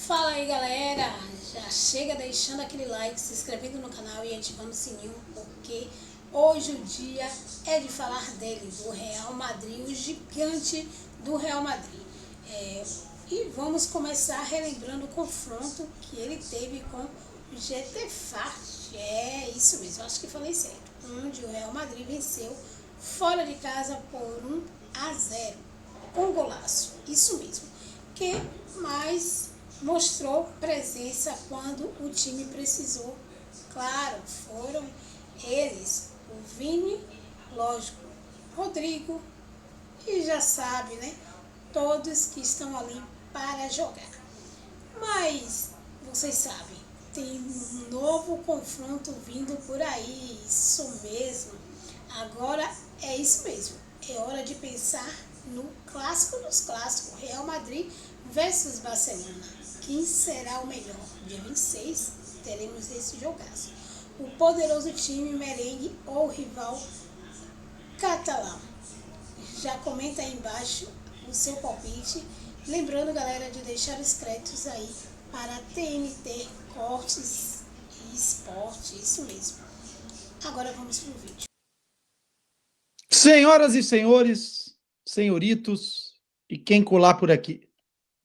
Fala aí, galera, já chega deixando aquele like, se inscrevendo no canal e ativando o sininho, porque hoje o dia é de falar dele, do Real Madrid, o gigante do Real Madrid. E vamos começar relembrando o confronto que ele teve com o Getafe. É isso mesmo, acho que falei certo, onde o Real Madrid venceu fora de casa por 1-0, com golaço, isso mesmo, que mais mostrou presença quando o time precisou. Claro, foram eles, o Vini, lógico, Rodrigo, e já sabe, né? Todos que estão ali para jogar. Mas, vocês sabem, tem um novo confronto vindo por aí, isso mesmo. Agora é isso mesmo, é hora de pensar no clássico dos clássicos, Real Madrid versus Barcelona. Quem será o melhor? Dia 26 teremos esse jogaço. O poderoso time merengue ou o rival catalão? Já comenta aí embaixo o seu palpite. Lembrando, galera, de deixar os créditos aí para TNT Cortes e Esporte, isso mesmo. Agora vamos pro vídeo. Senhoras e senhores, senhoritos e quem colar por aqui,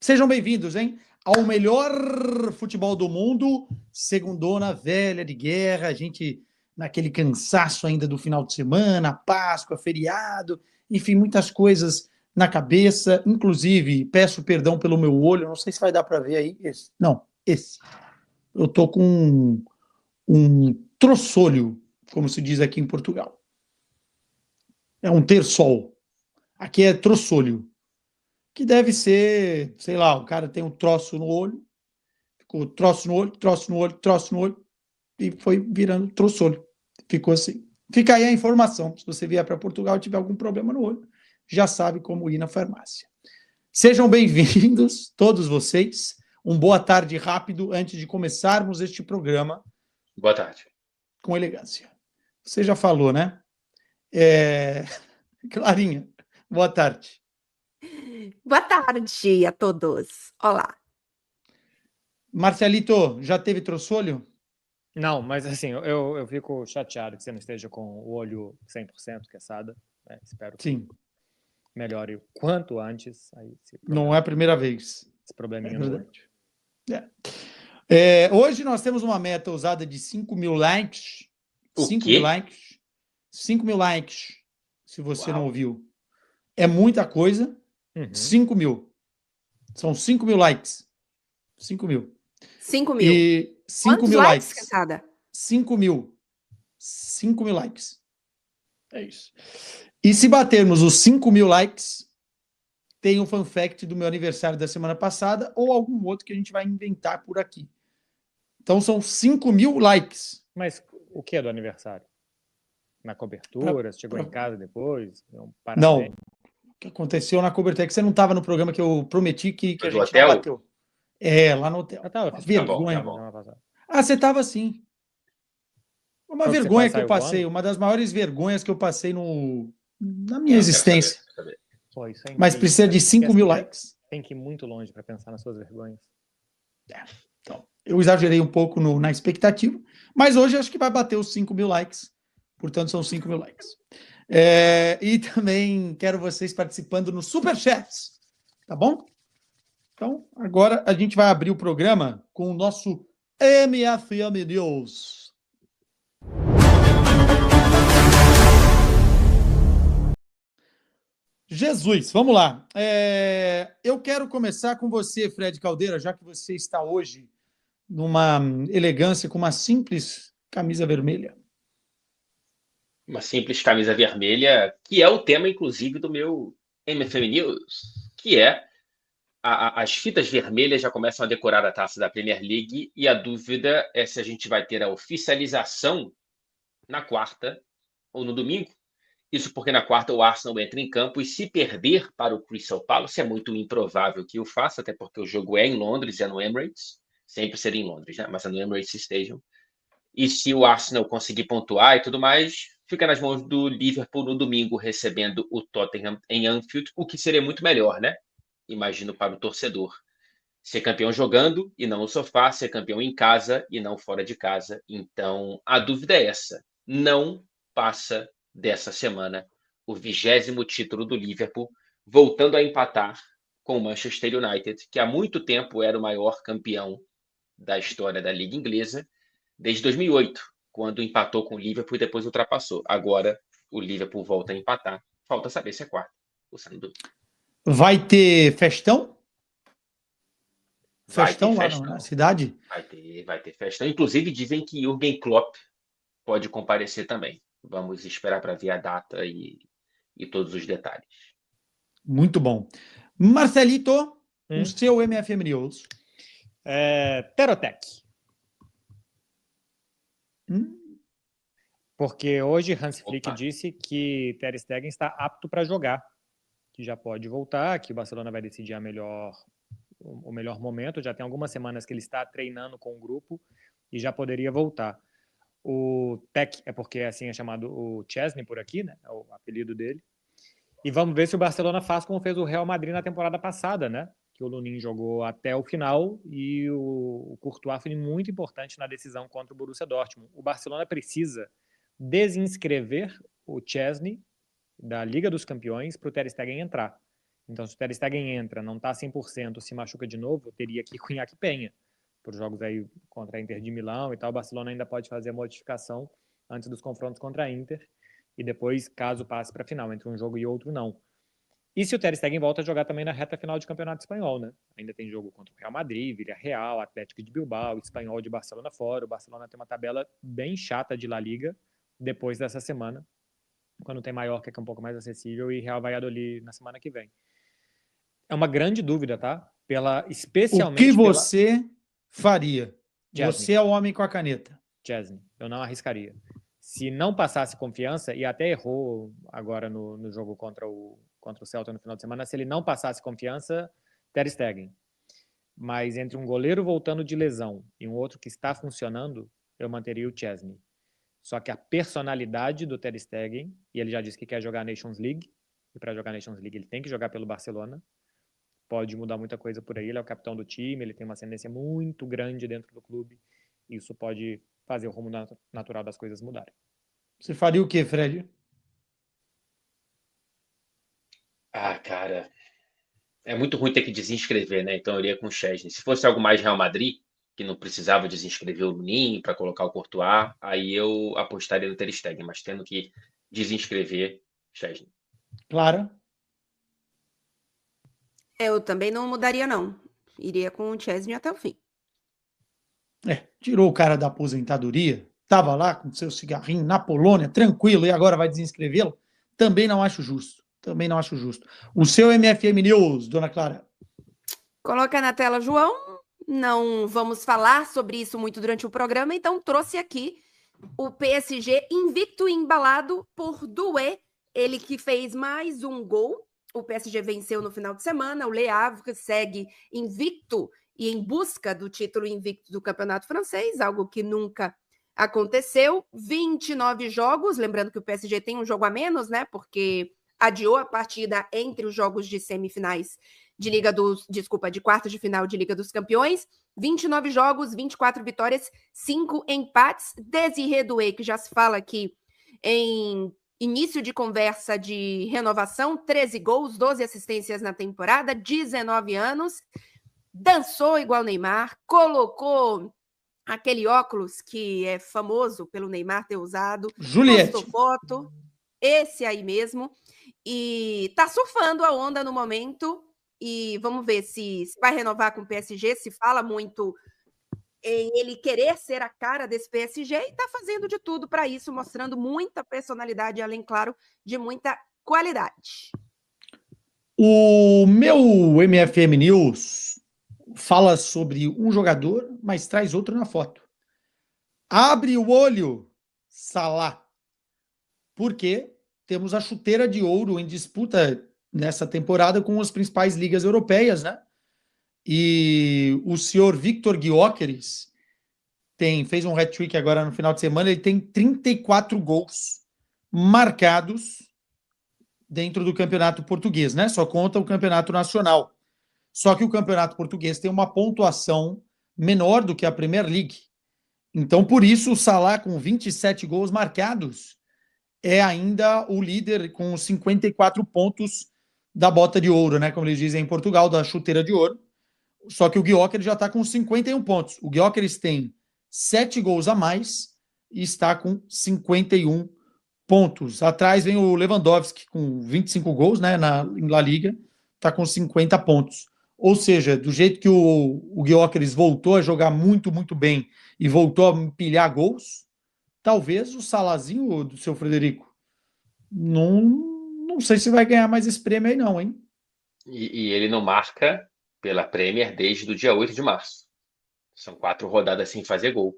sejam bem-vindos, hein, ao melhor futebol do mundo, segundona velha de guerra, a gente naquele cansaço ainda do final de semana, Páscoa, feriado, enfim, muitas coisas na cabeça, inclusive, peço perdão pelo meu olho, não sei se vai dar para ver aí, esse, eu tô com um troçolho, como se diz aqui em Portugal. É um terçol. Aqui é troçolho. Que deve ser, sei lá, o cara tem um troço no olho, ficou troço no olho, troço no olho, troço no olho, e foi virando troçolho. Ficou assim. Fica aí a informação. Se você vier para Portugal e tiver algum problema no olho, já sabe como ir na farmácia. Sejam bem-vindos, todos vocês. Boa tarde rápido antes de começarmos este programa. Boa tarde. Com elegância. Você já falou, né? Clarinha, boa tarde. Boa tarde a todos. Olá. Marcelito, já teve troçolho? Não, mas assim, eu fico chateado que você não esteja com o olho 100% queçada. Né? Espero que Sim. melhore o quanto antes. Aí, não é a primeira vez. Esse probleminha no olho. Hoje nós temos uma meta usada de 5.000 likes. 5.000 likes. 5.000 likes, se você não ouviu. É muita coisa. 5.000. São 5.000 likes. 5.000. 5.000. E 5.000 likes. Cansada? 5.000. 5.000 likes. É isso. E se batermos os 5.000 likes, tem um fun fact do meu aniversário da semana passada ou algum outro que a gente vai inventar por aqui. Então são 5.000 likes. Mas o que é do aniversário? Na cobertura? Você chegou em casa depois? Não. O que aconteceu na cobertura é que você não estava no programa que eu prometi que a gente hotel? não bateu. Lá no hotel. Vergonha. Você estava sim. Uma vergonha que eu passei, uma das maiores vergonhas que eu passei na minha existência. Pô, isso é mas precisa de 5.000 likes. Tem que ir muito longe para pensar nas suas vergonhas. Então, eu exagerei um pouco na expectativa, mas hoje acho que vai bater os 5.000 likes. Portanto, são 5.000 likes. E também quero vocês participando no Superchats, tá bom? Então, agora a gente vai abrir o programa com o nosso MFM News. Jesus, vamos lá. Eu quero começar com você, Fred Caldeira, já que você está hoje numa elegância com uma simples camisa vermelha. Uma simples camisa vermelha, que é o tema, inclusive, do meu MFM News, que é as fitas vermelhas já começam a decorar a taça da Premier League e a dúvida é se a gente vai ter a oficialização na quarta ou no domingo. Isso porque na quarta o Arsenal entra em campo e se perder para o Crystal Palace, é muito improvável que o faça, até porque o jogo é em Londres, é no Emirates, sempre seria em Londres, né? Mas é no Emirates Stadium. E se o Arsenal conseguir pontuar e tudo mais, fica nas mãos do Liverpool no domingo, recebendo o Tottenham em Anfield, o que seria muito melhor, né? Imagino para o torcedor. Ser campeão jogando e não no sofá, ser campeão em casa e não fora de casa. Então, a dúvida é essa. Não passa dessa semana o 20º título do Liverpool, voltando a empatar com o Manchester United, que há muito tempo era o maior campeão da história da Liga Inglesa, desde 2008, quando empatou com o Liverpool e depois ultrapassou. Agora, o Liverpool volta a empatar. Falta saber se é quarto ou se é no domingo. Vai ter festão? Vai Festão ter lá festão. na cidade? Vai ter festão. Inclusive, dizem que Jürgen Klopp pode comparecer também. Vamos esperar para ver a data e todos os detalhes. Muito bom. Marcelito, Hum. o seu MFM News. Terotec. Hum? Porque hoje Hans Flick Opa. disse que Ter Stegen está apto para jogar, que já pode voltar, que o Barcelona vai decidir o melhor momento. Já tem algumas semanas que ele está treinando com o grupo e já poderia voltar. O Tec é porque assim é chamado o Chesney por aqui, né? É o apelido dele. E vamos ver se o Barcelona faz como fez o Real Madrid na temporada passada, né? Que o Lunin jogou até o final e o Courtois foi muito importante na decisão contra o Borussia Dortmund. O Barcelona precisa desinscrever o Chesney da Liga dos Campeões para o Ter Stegen entrar. Então, se o Ter Stegen entra, não está 100%, se machuca de novo, teria que ir com o Iñaki Peña. Para os jogos aí contra a Inter de Milão e tal, o Barcelona ainda pode fazer a modificação antes dos confrontos contra a Inter e depois, caso passe para a final, entre um jogo e outro, não. E se o Ter Stegen volta a jogar também na reta final de Campeonato Espanhol, né? Ainda tem jogo contra o Real Madrid, Villarreal, Atlético de Bilbao, Espanhol de Barcelona fora. O Barcelona tem uma tabela bem chata de La Liga depois dessa semana, quando tem Mallorca, que é um pouco mais acessível, e Real Valladolid na semana que vem. É uma grande dúvida, tá? O que você faria? Chesney. Você é o homem com a caneta. Chesney. Eu não arriscaria. Se não passasse confiança, e até errou agora no jogo contra o Celta no final de semana, se ele não passasse confiança, Ter Stegen. Mas entre um goleiro voltando de lesão e um outro que está funcionando, eu manteria o Chesney. Só que a personalidade do Ter Stegen, e ele já disse que quer jogar a Nations League, e para jogar a Nations League ele tem que jogar pelo Barcelona, pode mudar muita coisa por aí. Ele é o capitão do time, ele tem uma ascendência muito grande dentro do clube, e isso pode fazer o rumo natural das coisas mudarem. Você faria o quê, Fred? Ah, cara, é muito ruim ter que desinscrever, né? Então eu iria com o Chesney. Se fosse algo mais Real Madrid, que não precisava desinscrever o Lunin para colocar o Courtois, aí eu apostaria no Ter Stegen, mas tendo que desinscrever, Chesney. Clara? Eu também não mudaria, não. Iria com o Chesney até o fim. Tirou o cara da aposentadoria, estava lá com seu cigarrinho na Polônia, tranquilo, e agora vai desinscrevê-lo? Também não acho justo. Também não acho justo. O seu MFM News, dona Clara? Coloca na tela, João. Não vamos falar sobre isso muito durante o programa, então trouxe aqui o PSG invicto e embalado por Doué, ele que fez mais um gol. O PSG venceu no final de semana, o Le Havre segue invicto e em busca do título invicto do Campeonato Francês, algo que nunca aconteceu. 29 jogos, lembrando que o PSG tem um jogo a menos, né? Porque adiou a partida entre os jogos de semifinais de quartas de final de Liga dos Campeões. 29 jogos, 24 vitórias, 5 empates. Désiré Doué, que já se fala aqui em início de conversa de renovação, 13 gols, 12 assistências na temporada, 19 anos, dançou igual Neymar, colocou aquele óculos que é famoso pelo Neymar ter usado, Juliette. postou foto, esse aí mesmo, e tá surfando a onda no momento, e vamos ver se vai renovar com o PSG, se fala muito em ele querer ser a cara desse PSG e tá fazendo de tudo para isso, mostrando muita personalidade, além, claro, de muita qualidade. O meu MFM News fala sobre um jogador, mas traz outro na foto. Abre o olho, Salah. Porque temos a chuteira de ouro em disputa nessa temporada com as principais ligas europeias, né? E o senhor Victor Gyökeres fez um hat-trick agora no final de semana, ele tem 34 gols marcados dentro do campeonato português, né? Só conta o campeonato nacional. Só que o Campeonato Português tem uma pontuação menor do que a Premier League. Então, por isso, o Salah, com 27 gols marcados, é ainda o líder com 54 pontos da bota de ouro, né? Como eles dizem em Portugal, da chuteira de ouro. Só que o Gyökeres já está com 51 pontos. O Gyökeres tem 7 gols a mais e está com 51 pontos. Atrás vem o Lewandowski com 25 gols, né, em La Liga, está com 50 pontos. Ou seja, do jeito que o Gyökeres voltou a jogar muito, muito bem e voltou a empilhar gols, talvez o Salahzinho do seu Frederico não sei se vai ganhar mais esse prêmio aí não, hein? E ele não marca pela Premier desde o dia 8 de março. São 4 rodadas sem fazer gol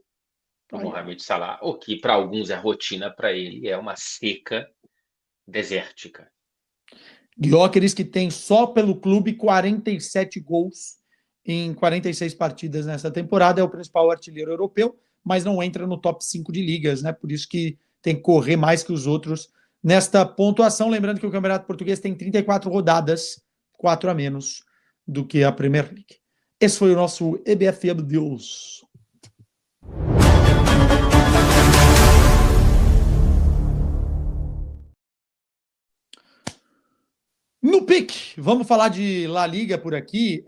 para o Mohamed Salah, o que para alguns é rotina, para ele é uma seca desértica. Gyökeres que tem só pelo clube 47 gols em 46 partidas nessa temporada, é o principal artilheiro europeu, mas não entra no top 5 de ligas, né? Por isso que tem que correr mais que os outros nesta pontuação. Lembrando que o Campeonato Português tem 34 rodadas, 4 a menos do que a Premier League. Esse foi o nosso EBFM Deus. No pique, vamos falar de La Liga por aqui.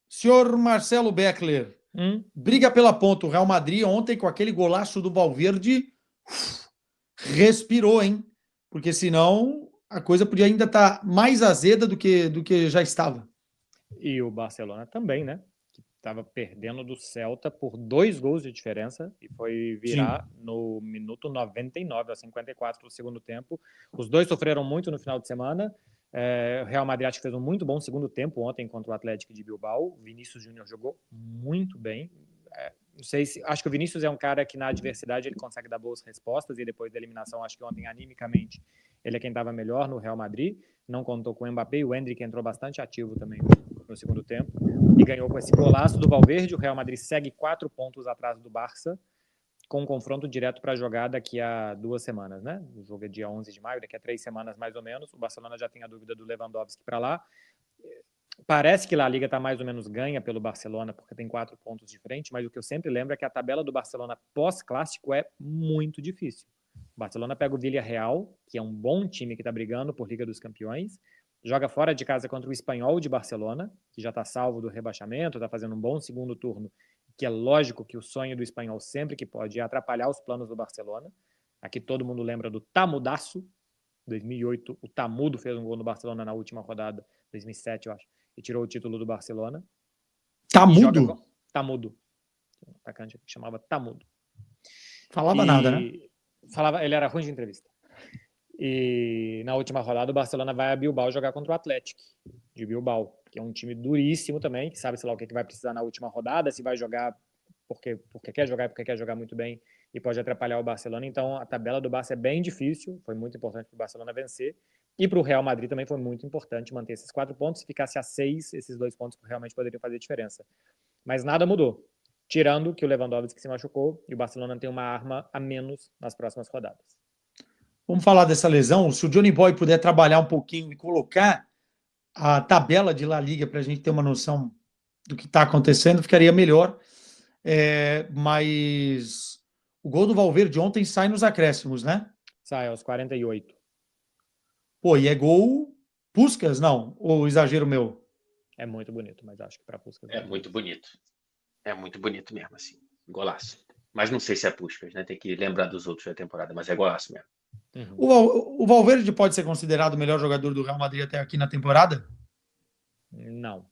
Senhor Marcelo Beckler, briga pela ponta. O Real Madrid ontem, com aquele golaço do Valverde, respirou, hein? Porque senão a coisa podia ainda estar mais azeda do que já estava. E o Barcelona também, né? Que estava perdendo do Celta por 2 gols de diferença e foi virar no minuto 99 a 54 do segundo tempo. Os dois sofreram muito no final de semana. O Real Madrid acho que fez um muito bom segundo tempo ontem contra o Atlético de Bilbao. O Vinícius Júnior jogou muito bem. Não sei se... Acho que o Vinícius é um cara que na adversidade ele consegue dar boas respostas e depois da eliminação, acho que ontem animicamente ele é quem estava melhor no Real Madrid. Não contou com o Mbappé e o Endrick entrou bastante ativo também no segundo tempo e ganhou com esse golaço do Valverde. O Real Madrid segue 4 pontos atrás do Barça, com um confronto direto para jogar daqui a 2 semanas, né? O jogo é dia 11 de maio, daqui a 3 semanas mais ou menos. O Barcelona já tem a dúvida do Lewandowski para lá. Parece que a Liga está mais ou menos ganha pelo Barcelona, porque tem 4 pontos de frente, mas o que eu sempre lembro é que a tabela do Barcelona pós-clássico é muito difícil. O Barcelona pega o Villarreal, que é um bom time que está brigando por Liga dos Campeões, joga fora de casa contra o Espanhol de Barcelona, que já está salvo do rebaixamento, está fazendo um bom segundo turno, que é lógico que o sonho do Espanhol sempre que pode é atrapalhar os planos do Barcelona. Aqui todo mundo lembra do Tamudaço, 2008, o Tamudo fez um gol no Barcelona na última rodada, 2007 eu acho, e tirou o título do Barcelona. Tamudo? Tamudo. Um atacante que chamava Tamudo. Falava nada, né? Ele era ruim de entrevista. E na última rodada o Barcelona vai a Bilbao jogar contra o Atlético de Bilbao, que é um time duríssimo também, que sabe, sei lá, o que vai precisar na última rodada, se vai jogar porque quer jogar e porque quer jogar muito bem e pode atrapalhar o Barcelona. Então a tabela do Barça é bem difícil, foi muito importante para o Barcelona vencer. E para o Real Madrid também foi muito importante manter esses 4 pontos. Se ficasse a 6, esses 2 pontos realmente poderiam fazer diferença. Mas nada mudou, tirando que o Lewandowski se machucou e o Barcelona tem uma arma a menos nas próximas rodadas. Vamos falar dessa lesão. Se o Johnny Boy puder trabalhar um pouquinho e colocar a tabela de La Liga para a gente ter uma noção do que está acontecendo, ficaria melhor. Mas o gol do Valverde ontem sai nos acréscimos, né? Sai aos 48. Pô, e é gol Puskás, não? Ou exagero meu? É muito bonito, mas acho que para Puskás... É muito bonito. É muito bonito mesmo, assim. Golaço. Mas não sei se é Puskás, né? Tem que lembrar dos outros da temporada, mas é golaço mesmo. O Valverde pode ser considerado o melhor jogador do Real Madrid até aqui na temporada? Não.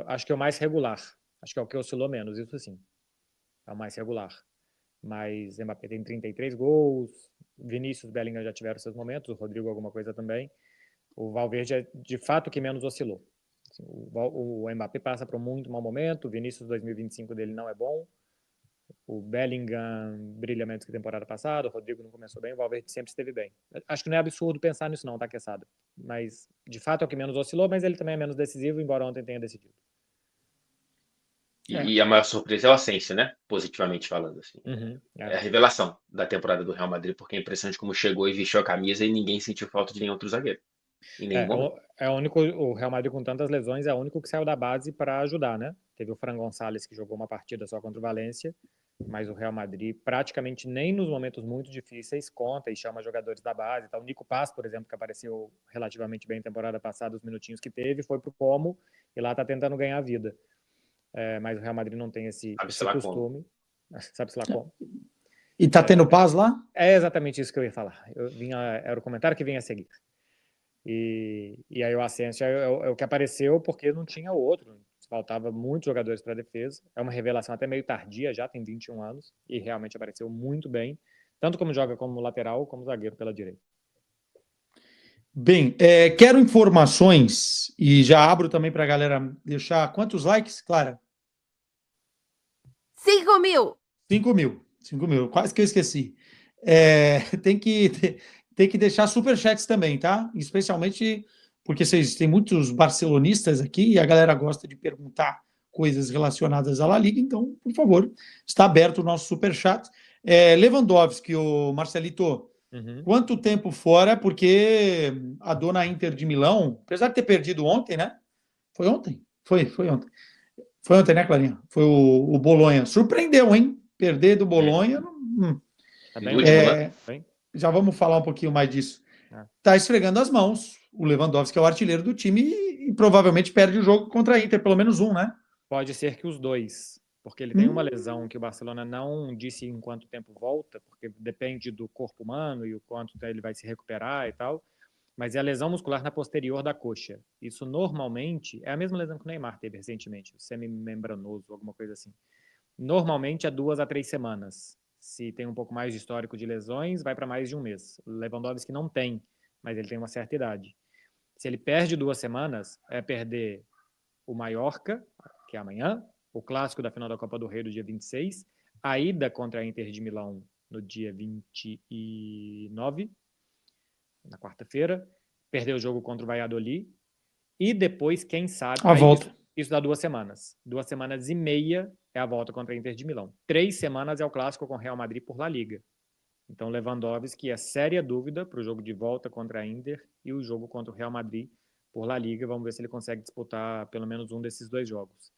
Acho que é o mais regular. Acho que é o que oscilou menos, isso sim. É o mais regular. Mas Mbappé tem 33 gols, Vinícius, Bellingham já tiveram seus momentos, o Rodrigo alguma coisa também. O Valverde é de fato o que menos oscilou. Assim, o Mbappé passa por um muito mau momento, o Vinícius 2025 dele não é bom, o Bellingham brilha menos que a temporada passada, o Rodrigo não começou bem, o Valverde sempre esteve bem. Acho que não é absurdo pensar nisso não, tá, Quesada? Mas de fato é o que menos oscilou, mas ele também é menos decisivo, embora ontem tenha decidido. E a maior surpresa é o Asensio, né? Positivamente falando, assim. É a revelação da temporada do Real Madrid, porque é impressionante como chegou e vestiu a camisa e ninguém sentiu falta de nenhum outro zagueiro. Em nenhum momento. O único, o Real Madrid com tantas lesões é o único que saiu da base para ajudar, né? Teve o Fran Gonçalves que jogou uma partida só contra o Valência, mas o Real Madrid praticamente nem nos momentos muito difíceis conta e chama jogadores da base. Então, o Nico Paz, por exemplo, que apareceu relativamente bem na temporada passada, os minutinhos que teve, foi pro Como e lá tá tentando ganhar a vida. Mas o Real Madrid não tem esse costume. Sabe-se lá como. E tá tendo Paz lá? É exatamente isso que eu ia falar. Era o comentário que vinha a seguir. E aí o Asensio é o que apareceu porque não tinha outro. Faltava muitos jogadores para a defesa. É uma revelação até meio tardia, já tem 21 anos, e realmente apareceu muito bem, tanto como joga como lateral, como zagueiro pela direita. Bem, quero informações, e já abro também para a galera deixar quantos likes, Clara? 5.000! 5.000, quase que eu esqueci. Tem que deixar superchats também, tá? Especialmente porque vocês têm muitos barcelonistas aqui e a galera gosta de perguntar coisas relacionadas à La Liga, então, por favor, está aberto o nosso superchat. Lewandowski, o Marcelito, quanto tempo fora? Porque a dona Inter de Milão, apesar de ter perdido ontem, né? Foi ontem? Foi ontem. Foi ontem, né, Clarinha? Foi o Bolonha. Surpreendeu, hein? Perder do Bolonha. Tá bem, já vamos falar um pouquinho mais disso. Tá esfregando as mãos. O Lewandowski é o artilheiro do time e provavelmente perde o jogo contra a Inter, pelo menos um, né? Pode ser que os dois, porque ele tem uma lesão que o Barcelona não disse em quanto tempo volta, porque depende do corpo humano e o quanto ele vai se recuperar e tal, mas é a lesão muscular na posterior da coxa. Isso normalmente é a mesma lesão que o Neymar teve recentemente, semimembranoso, alguma coisa assim. Normalmente é 2 a 3 semanas. Se tem um pouco mais de histórico de lesões, vai para mais de um mês. O Lewandowski não tem, mas ele tem uma certa idade. Se ele perde 2 semanas, é perder o Mallorca, que é amanhã, o clássico da final da Copa do Rei do dia 26, a ida contra a Inter de Milão no dia 29, na quarta-feira, perder o jogo contra o Valladolid, e depois, quem sabe... A volta. Isso dá 2 semanas. 2 semanas e meia é a volta contra a Inter de Milão. 3 semanas é o clássico com o Real Madrid por La Liga. Então, Lewandowski é séria dúvida para o jogo de volta contra a Inter e o jogo contra o Real Madrid por La Liga. Vamos ver se ele consegue disputar pelo menos um desses 2 jogos.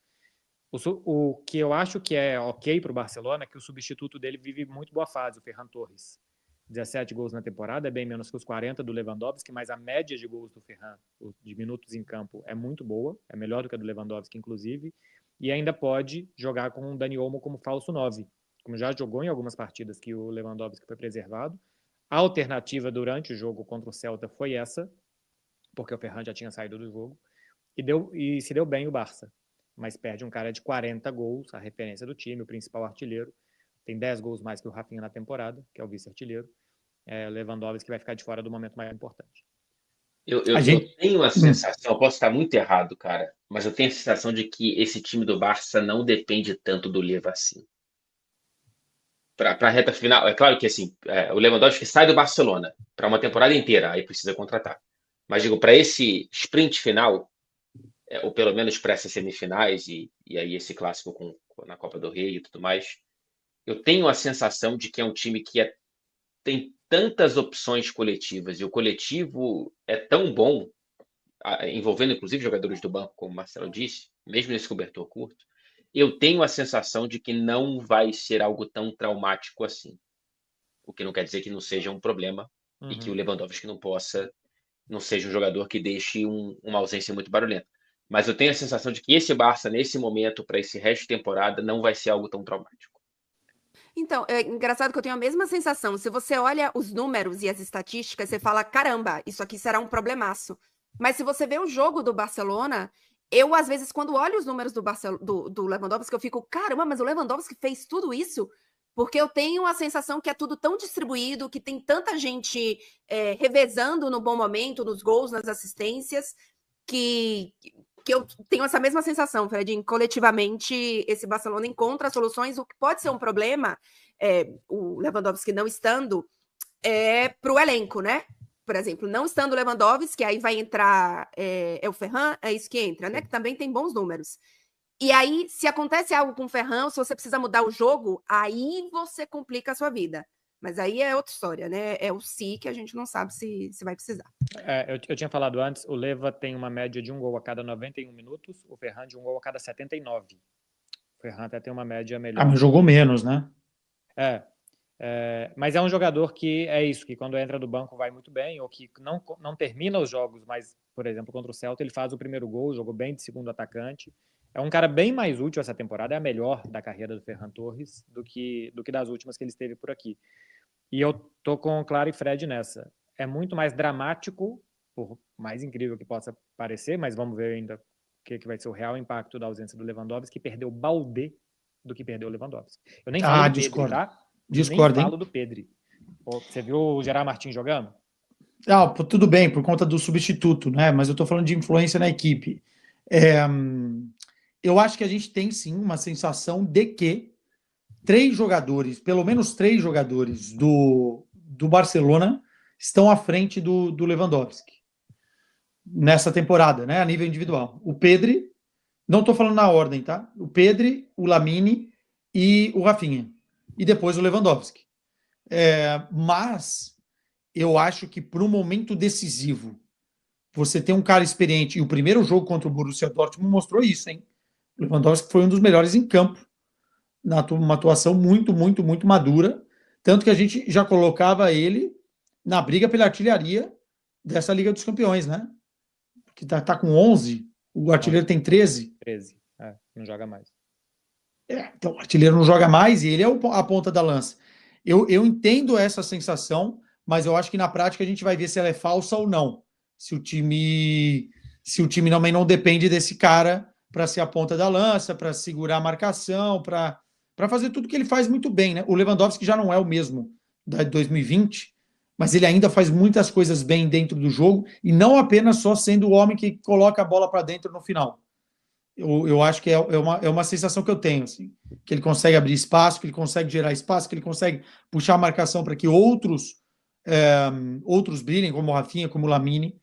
O que eu acho que é ok para o Barcelona é que o substituto dele vive muito boa fase, o Ferran Torres. 17 gols na temporada, é bem menos que os 40 do Lewandowski, mas a média de gols do Ferran, de minutos em campo, é muito boa, é melhor do que a do Lewandowski, inclusive, e ainda pode jogar com o Dani Olmo como falso 9. Como já jogou em algumas partidas que o Lewandowski foi preservado. A alternativa durante o jogo contra o Celta foi essa, porque o Ferran já tinha saído do jogo, e se deu bem o Barça. Mas perde um cara de 40 gols, a referência do time, o principal artilheiro. Tem 10 gols mais que o Rafinha na temporada, que é o vice-artilheiro. Lewandowski vai ficar de fora do momento mais importante. Eu tenho a sensação, eu posso estar muito errado, cara, mas eu tenho a sensação de que esse time do Barça não depende tanto do Leva assim. Para a reta final, é claro que assim, o Lewandowski sai do Barcelona para uma temporada inteira, aí precisa contratar. Mas digo, para esse sprint final, ou pelo menos para essas semifinais e aí esse clássico na Copa do Rei e tudo mais, eu tenho a sensação de que é um time que tem tantas opções coletivas e o coletivo é tão bom, envolvendo inclusive jogadores do banco, como o Marcelo disse, mesmo nesse cobertor curto, eu tenho a sensação de que não vai ser algo tão traumático assim. O que não quer dizer que não seja um problema e que o Lewandowski não seja um jogador que deixe uma ausência muito barulhenta. Mas eu tenho a sensação de que esse Barça, nesse momento, para esse resto de temporada, não vai ser algo tão traumático. Então, é engraçado que eu tenho a mesma sensação. Se você olha os números e as estatísticas, você fala, caramba, isso aqui será um problemaço. Mas se você vê o jogo do Barcelona, eu, às vezes, quando olho os números do Lewandowski, eu fico, caramba, mas o Lewandowski fez tudo isso? Porque eu tenho a sensação que é tudo tão distribuído, que tem tanta gente revezando no bom momento, nos gols, nas assistências, que eu tenho essa mesma sensação, Fredinho. Coletivamente, esse Barcelona encontra soluções. O que pode ser um problema, o Lewandowski não estando, para o elenco, né? Por exemplo, não estando o Lewandowski, aí vai entrar o Ferran, é isso que entra, né? Que também tem bons números. E aí, se acontece algo com o Ferran, se você precisa mudar o jogo, aí você complica a sua vida. Mas aí é outra história, né? É o si que a gente não sabe se vai precisar. Eu tinha falado antes, o Leva tem uma média de 1 gol a cada 91 minutos, o Ferran de 1 gol a cada 79. O Ferran até tem uma média melhor. mas jogou menos, né? Mas é um jogador que é isso, que quando entra do banco vai muito bem, ou que não termina os jogos, mas, por exemplo, contra o Celta ele faz o primeiro gol, jogou bem de segundo atacante. É um cara bem mais útil essa temporada, é a melhor da carreira do Ferran Torres do que das últimas que ele esteve por aqui. E eu tô com o Clara e Fred nessa. É muito mais dramático, por mais incrível que possa parecer, mas vamos ver ainda o que vai ser o real impacto da ausência do Lewandowski, que perdeu o Baldé do que perdeu o Lewandowski. Eu nem falo do Pedri, tá? Discordo, nem falo do Pedri. Você viu o Gerard Martin jogando? Tudo bem, por conta do substituto, né? Mas eu tô falando de influência na equipe. Eu acho que a gente tem sim uma sensação de que pelo menos três jogadores do Barcelona estão à frente do Lewandowski nessa temporada, né, a nível individual. O Pedri, não estou falando na ordem, tá? O Pedri, o Lamine e o Rafinha. E depois o Lewandowski. Mas eu acho que para um momento decisivo, você tem um cara experiente, e o primeiro jogo contra o Borussia Dortmund mostrou isso, hein? O Lewandowski foi um dos melhores em campo, uma atuação muito, muito, muito madura, tanto que a gente já colocava ele na briga pela artilharia dessa Liga dos Campeões, né? Que tá com 11, o artilheiro tem 13. 13, não joga mais. Então o artilheiro não joga mais e ele é a ponta da lança. Eu entendo essa sensação, mas eu acho que na prática a gente vai ver se ela é falsa ou não. Se o time também não depende desse cara para ser a ponta da lança, para segurar a marcação, para fazer tudo que ele faz muito bem, né? O Lewandowski já não é o mesmo da 2020, mas ele ainda faz muitas coisas bem dentro do jogo e não apenas só sendo o homem que coloca a bola para dentro no final. Eu acho que é uma sensação que eu tenho, assim, que ele consegue abrir espaço, que ele consegue gerar espaço, que ele consegue puxar a marcação para que outros brilhem, como o Rafinha, como o Lamine.